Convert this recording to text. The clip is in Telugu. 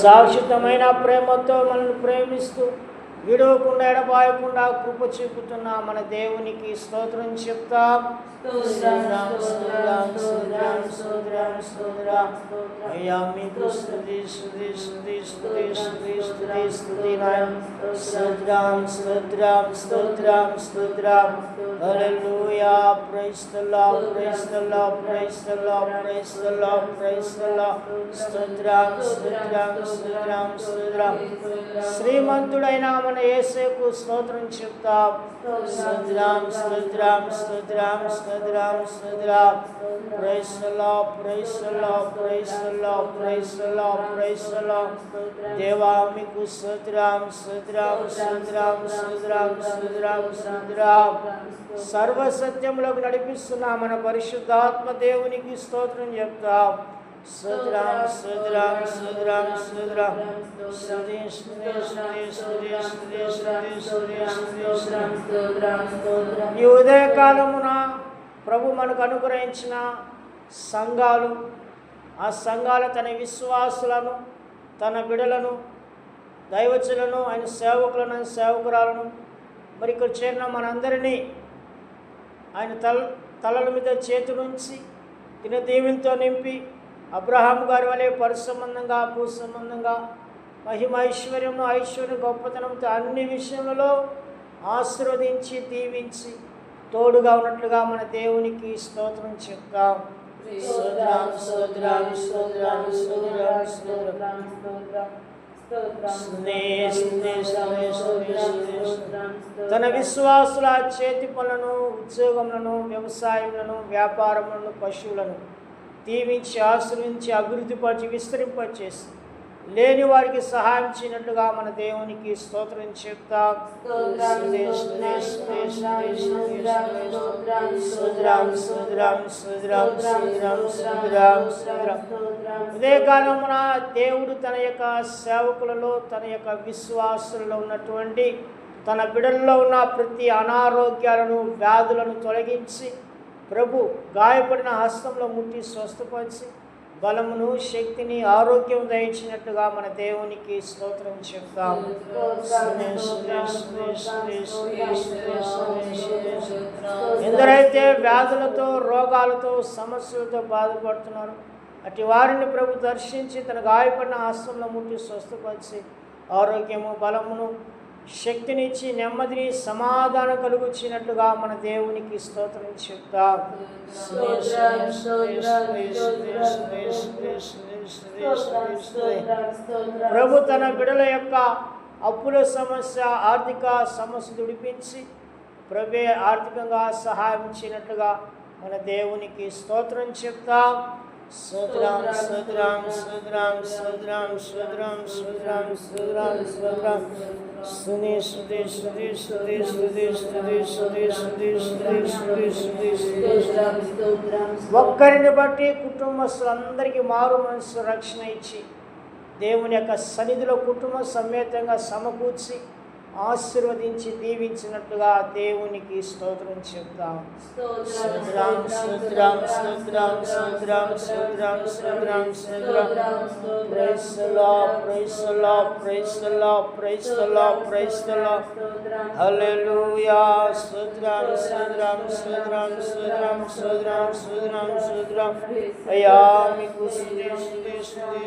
శాశ్వతమైన ప్రేమతో మనల్ని ప్రేమిస్తూ విడవకుండా ఎడబాయకుండా కృప చూపుతున్న మన దేవునికి స్తోత్రం చెప్తాం. అయ్యా మీకు స్తుతి స్తుతి స్తుతి స్తుతి స్తుతి స్తుతి స్తుతి నాయన. స్తోత్రం స్తోత్రం స్తోత్రం స్తోత్రం. Hallelujah. Praise the lord, praise the lord, praise the lord, praise the lord, praise the Lord. స్తోత్రం స్తోత్రం స్తోత్రం స్తోత్రం. శ్రీమంతుడైన మన యేసుకు స్తోత్రం చెప్తాం. స్తోత్రం స్తోత్రం స్తోత్రం స్తోత్రం స్తోత్రం. Praise the lord, praise the lord, praise the lord, praise the lord, praise the lord. దేవా మీకు స్తోత్రం స్తోత్రం స్తోత్రం స్తోత్రం స్తోత్రం స్తోత్రం. సర్వ సత్యములకు నడిపిస్తున్న మన పరిశుద్ధాత్మ దేవునికి స్తోత్రం చెప్తాం. స్తోత్రం స్తోత్రం స్తోత్రం స్తోత్రం. స్తుతి స్తుతి స్తుతి స్తుతి స్తుతి స్తుతి స్తుతి స్తుతి. ఈ ఉదయకాలమున ప్రభు మనకు అనుగ్రహించిన సంఘాలు, ఆ సంఘాలు తన విశ్వాసులను, తన బిడలను, దైవజనులను, ఆయన సేవకులను, ఆయన సేవకురాలను, మరి ఇక్కడ చేరిన మనందరినీ ఆయన తలల మీద చేతులుంచి తిన దీవెనతో నింపి అబ్రహాము గారి వలె పరిసంబంధంగా, భూసంబంధంగా, మహిమ ఐశ్వర్యము, ఐశ్వర్యం, గొప్పతనంతో అన్ని విషయములలో ఆశీర్వదించి దీవించి తోడుగా ఉన్నట్లుగా మన దేవునికి స్తోత్రం చెప్తాం. తన విశ్వాసుల చేతి పనులను, ఉద్యోగములను, వ్యవసాయములను, వ్యాపారములను, పశువులను దీవించి ఆశ్రయించి అభివృద్ధిపరిచి విస్తరింపచేసి లేని వారికి సహాయం చేయనట్లుగా మన దేవునికి స్తోత్రం చెప్తాం. ఉదయకాలమున దేవుడు తన యొక్క సేవకులలో, తన యొక్క విశ్వాసులలో ఉన్నటువంటి తన బిడల్లో ఉన్న ప్రతి అనారోగ్యాలను, వ్యాధులను తొలగించి ప్రభు గాయపడిన హస్తంలో ముట్టి స్వస్థపరిచి బలమును, శక్తిని, ఆరోగ్యం దయచినట్టుగా మన దేవునికి స్తోత్రం చెప్తాం. ఎందరైతే వ్యాధులతో, రోగాలతో, సమస్యలతో బాధపడుతున్నారు అటు వారిని ప్రభు దర్శించి తన గాయపడిన హస్తంలో ముట్టి స్వస్థపరిచి ఆరోగ్యము, బలమును, శక్తినిచ్చి నెమ్మదిని, సమాధానం కలుగుచ్చినట్లుగా మన దేవునికి స్తోత్రం చెప్తాం. ప్రభు తన బిడల యొక్క అప్పుల సమస్య, ఆర్థిక సమస్య విడిపించి ప్రభే ఆర్థికంగా సహాయం ఇచ్చినట్లుగా మన దేవునికి స్తోత్రం చెప్తాం. స్తోత్రం స్తోత్రం స్తోత్రం స్తోత్రం స్తోత్రం స్తోత్రం స్తోత్రం స్తోత్రం. స్తుతి స్తుతి స్తుతి స్తుతి స్తుతి స్తుతి స్తుతి స్తుతి స్తుతి స్తుతి స్తుతి. ఒక్కరిని బట్టి కుటుంబస్తులందరికీ మారు మనసు రక్షణ ఇచ్చి దేవుని యొక్క సన్నిధిలో కుటుంబ సమేతంగా సమకూర్చి ఆశీర్వదించి దీవించినట్లుగా దేవునికి స్తోత్రం చెప్తాం. స్తోత్రం స్తోత్రం స్తోత్రం స్తోత్రం స్తోత్రం స్తోత్రం స్తోత్రం. Praise the lord, praise the lord, praise the lord, praise the lord, praise the Lord. Hallelujah. స్తోత్రం స్తోత్రం స్తోత్రం స్తోత్రం స్తోత్రం స్తోత్రం స్తోత్రం. అయ్యా మీకు స్తుతి స్తుతి స్తుతి